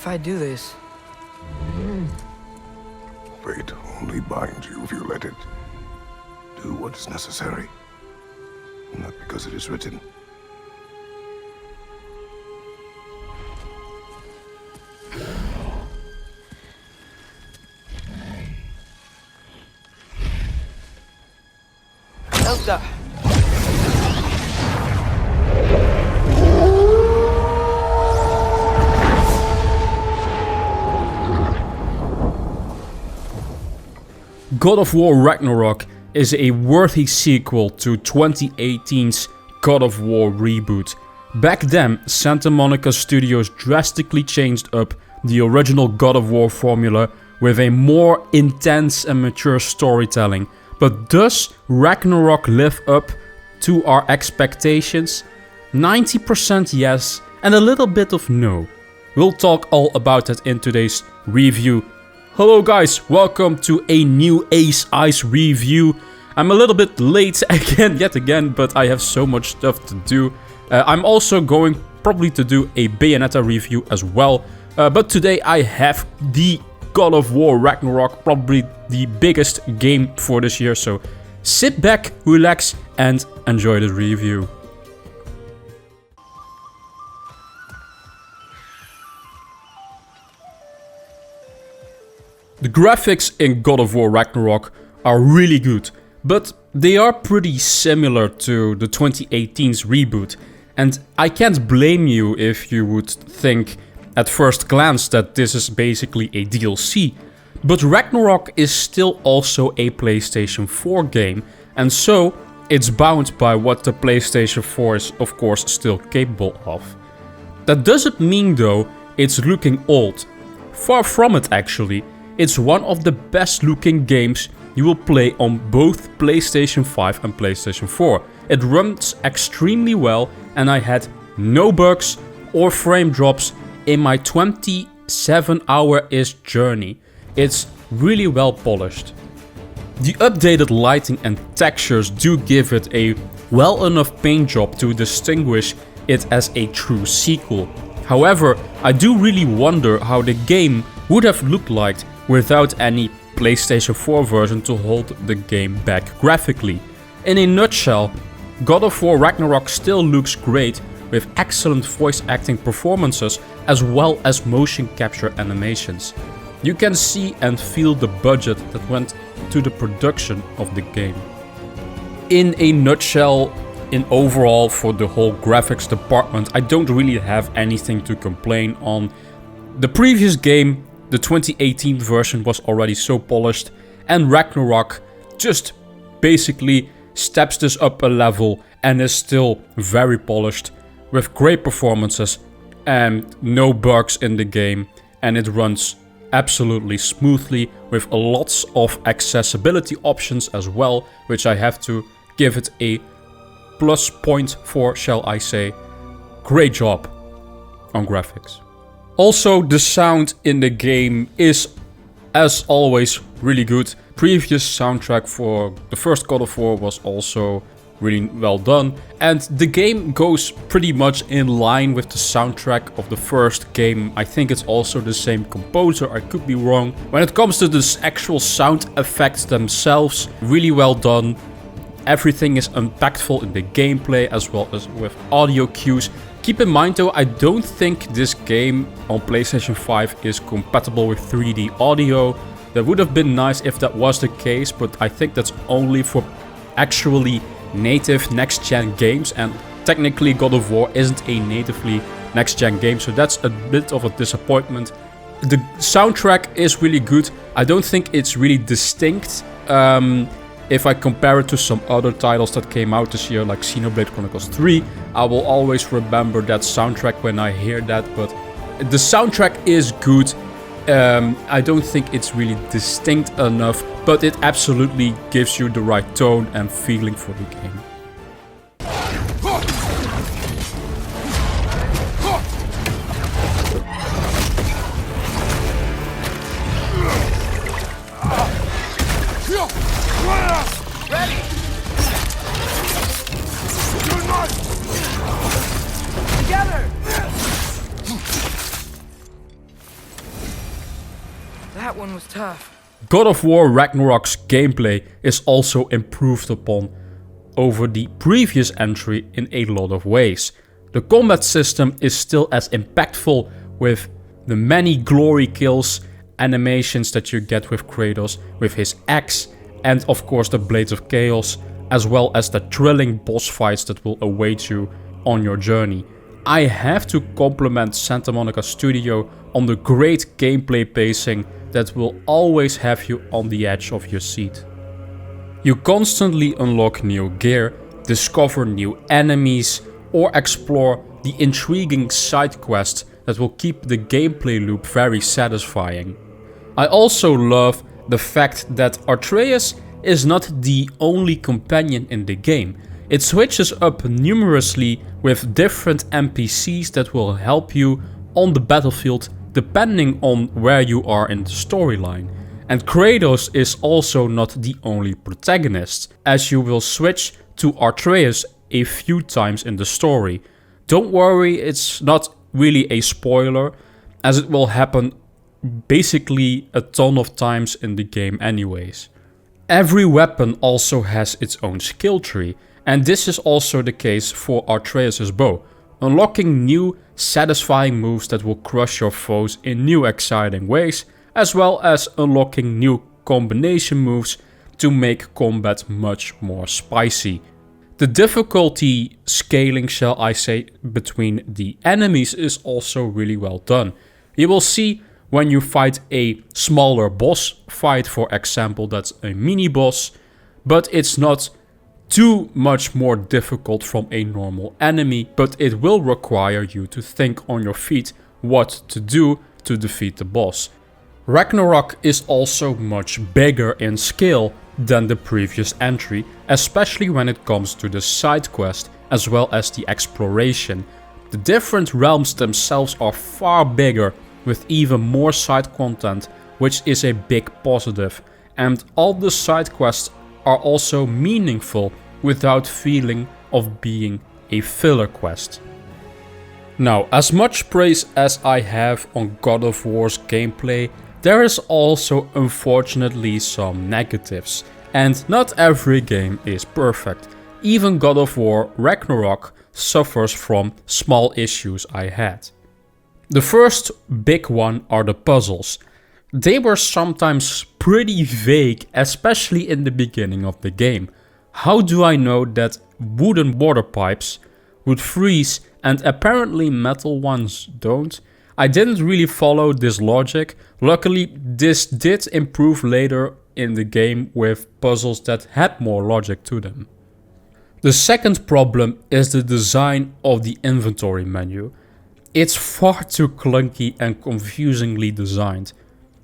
if I do this? Fate only binds you if you let it. Do what is necessary. Not because it is written. Elsa! God of War Ragnarok is a worthy sequel to 2018's God of War reboot. Back then, Santa Monica Studios drastically changed up the original God of War formula with a more intense and mature storytelling. But does Ragnarok live up to our expectations? 90% yes, and a little bit of no. We'll talk all about that in today's review. Hello guys, welcome to a new Ace Ice review. I'm a little bit late yet again, but I have so much stuff to do. I'm also going probably to do a Bayonetta review as well. But today I have the God of War Ragnarok, probably the biggest game for this year. So sit back, relax, and enjoy the review. The graphics in God of War Ragnarok are really good, but they are pretty similar to the 2018's reboot, and I can't blame you if you would think at first glance that this is basically a DLC. But Ragnarok is still also a PlayStation 4 game, and so it's bound by what the PlayStation 4 is of course still capable of. That doesn't mean though it's looking old. Far from it actually. It's one of the best looking games you will play on both PlayStation 5 and PlayStation 4. It runs extremely well and I had no bugs or frame drops in my 27-hour-ish journey. It's really well polished. The updated lighting and textures do give it a well enough paint job to distinguish it as a true sequel. However, I do really wonder how the game would have looked like without any PlayStation 4 version to hold the game back graphically. In a nutshell, God of War Ragnarok still looks great with excellent voice acting performances as well as motion capture animations. You can see and feel the budget that went to the production of the game. In a nutshell, in overall for the whole graphics department, I don't really have anything to complain on. The previous game, the 2018 version, was already so polished, and Ragnarok just basically steps this up a level and is still very polished with great performances and no bugs in the game, and it runs absolutely smoothly with lots of accessibility options as well, which I have to give it a plus point for, shall I say. Great job on graphics. Also, the sound in the game is, as always, really good. Previous soundtrack for the first God of War was also really well done, and the game goes pretty much in line with the soundtrack of the first game. I think it's also the same composer, I could be wrong. When it comes to the actual sound effects themselves, really well done. Everything is impactful in the gameplay as well as with audio cues. Keep in mind though, I don't think this game on PlayStation 5 is compatible with 3D audio. That would have been nice if that was the case, but I think that's only for actually native next-gen games, and technically God of War isn't a natively next-gen game, so that's a bit of a disappointment. The soundtrack is really good. I don't think it's really distinct. If I compare it to some other titles that came out this year, like Xenoblade Chronicles 3, I will always remember that soundtrack when I hear that, but the soundtrack is good. I don't think it's really distinct enough, but it absolutely gives you the right tone and feeling for the game. That one was tough. God of War Ragnarok's gameplay is also improved upon over the previous entry in a lot of ways. The combat system is still as impactful with the many glory kills, animations that you get with Kratos with his axe, and of course the Blades of Chaos, as well as the thrilling boss fights that will await you on your journey. I have to compliment Santa Monica Studio on the great gameplay pacing that will always have you on the edge of your seat. You constantly unlock new gear, discover new enemies, or explore the intriguing side quests that will keep the gameplay loop very satisfying. I also love the fact that Atreus is not the only companion in the game. It switches up numerously with different NPCs that will help you on the battlefield depending on where you are in the storyline. And Kratos is also not the only protagonist, as you will switch to Atreus a few times in the story. Don't worry, it's not really a spoiler, as it will happen basically a ton of times in the game anyways. Every weapon also has its own skill tree, and this is also the case for Atreus' bow, unlocking new satisfying moves that will crush your foes in new exciting ways, as well as unlocking new combination moves to make combat much more spicy. The difficulty scaling, shall I say, between the enemies is also really well done. You will see when you fight a smaller boss fight, for example, that's a mini boss, but it's not too much more difficult from a normal enemy, but it will require you to think on your feet what to do to defeat the boss. Ragnarok is also much bigger in scale than the previous entry, especially when it comes to the side quest as well as the exploration. The different realms themselves are far bigger with even more side content, which is a big positive, and all the side quests are also meaningful without feeling of being a filler quest. Now, as much praise as I have on God of War's gameplay, there is also unfortunately some negatives, and not every game is perfect. Even God of War Ragnarok suffers from small issues I had. The first big one are the puzzles. They were sometimes pretty vague, especially in the beginning of the game. How do I know that wooden water pipes would freeze and apparently metal ones don't? I didn't really follow this logic. Luckily, this did improve later in the game with puzzles that had more logic to them. The second problem is the design of the inventory menu. It's far too clunky and confusingly designed.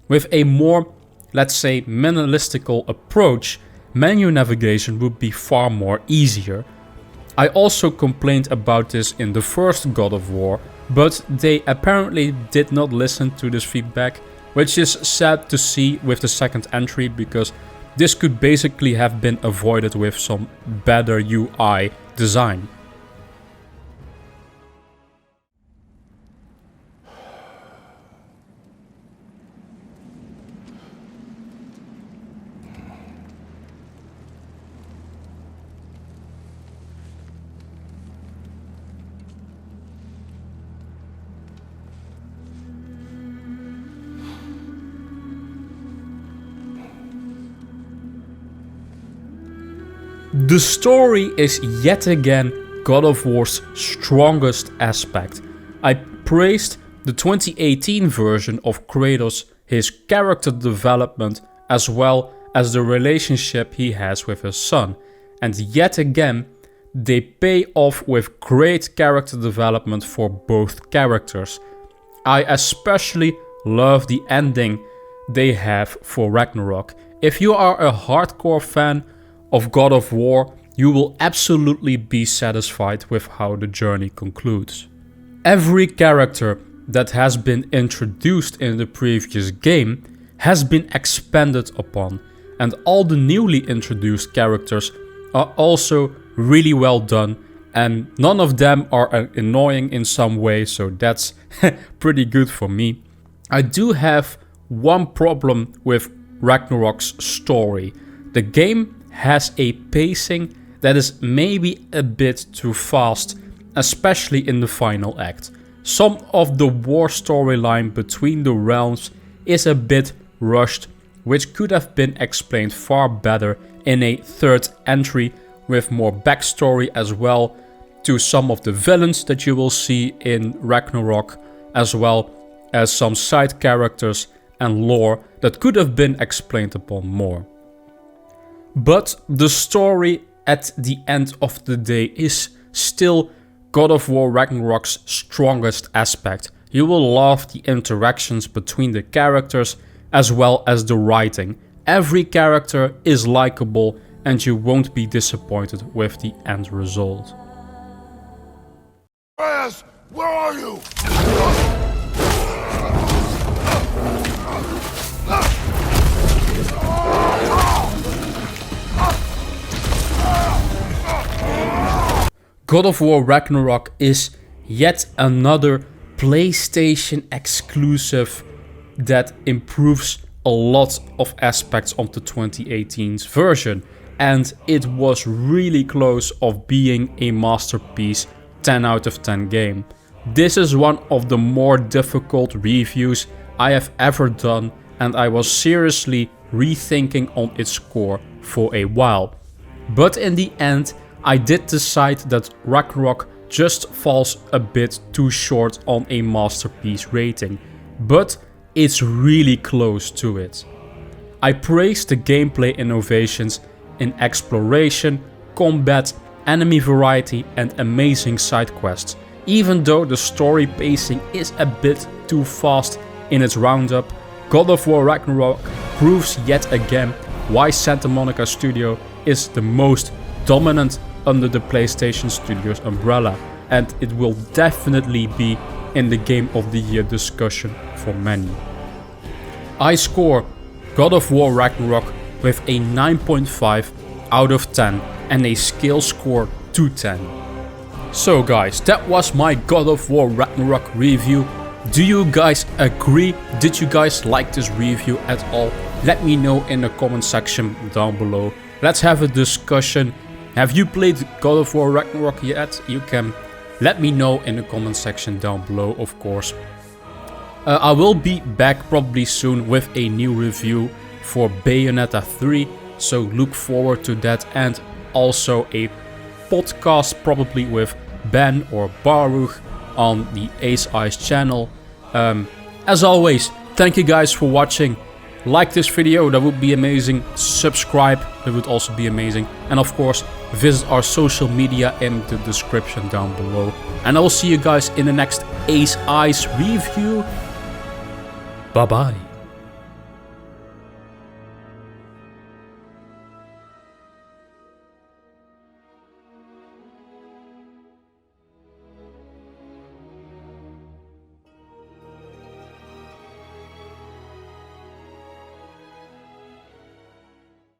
With a more, let's say, minimalistical approach, menu navigation would be far more easier. I also complained about this in the first God of War, but they apparently did not listen to this feedback, which is sad to see with the second entry, because this could basically have been avoided with some better UI design. The story is yet again God of War's strongest aspect. I praised the 2018 version of Kratos, his character development, as well as the relationship he has with his son. And yet again, they pay off with great character development for both characters. I especially love the ending they have for Ragnarok. If you are a hardcore fan of God of War, you will absolutely be satisfied with how the journey concludes. Every character that has been introduced in the previous game has been expanded upon, and all the newly introduced characters are also really well done, and none of them are annoying in some way, so that's pretty good for me. I do have one problem with Ragnarok's story. The game has a pacing that is maybe a bit too fast, especially in the final act. Some of the war storyline between the realms is a bit rushed, which could have been explained far better in a third entry with more backstory as well to some of the villains that you will see in Ragnarok, as well as some side characters and lore that could have been explained upon more. But the story at the end of the day is still God of War Ragnarok's strongest aspect. You will love the interactions between the characters as well as the writing. Every character is likable and you won't be disappointed with the end result. Yes, where are you? God of War Ragnarok is yet another PlayStation exclusive that improves a lot of aspects of the 2018's version, and it was really close of being a masterpiece 10 out of 10 game. This is one of the more difficult reviews I have ever done, and I was seriously rethinking on its score for a while. But in the end, I did decide that Ragnarok just falls a bit too short on a masterpiece rating, but it's really close to it. I praised the gameplay innovations in exploration, combat, enemy variety and amazing side quests, even though the story pacing is a bit too fast in its roundup. God of War Ragnarok proves yet again why Santa Monica Studio is the most dominant under the PlayStation Studios umbrella, and it will definitely be in the Game of the Year discussion for many. I score God of War Ragnarok with a 9.5 out of 10 and a skill score to 10. So guys, that was my God of War Ragnarok review. Do you guys agree? Did you guys like this review at all? Let me know in the comment section down below. Let's have a discussion. Have you played God of War Ragnarok yet? You can let me know in the comment section down below, of course. I will be back probably soon with a new review for Bayonetta 3, so look forward to that, and also a podcast probably with Ben or Baruch on the Ace Eyes channel. As always, thank you guys for watching. Like this video, that would be amazing. Subscribe, that would also be amazing. And of course, visit our social media in the description down below. And I will see you guys in the next Ace Eyes review. Bye bye.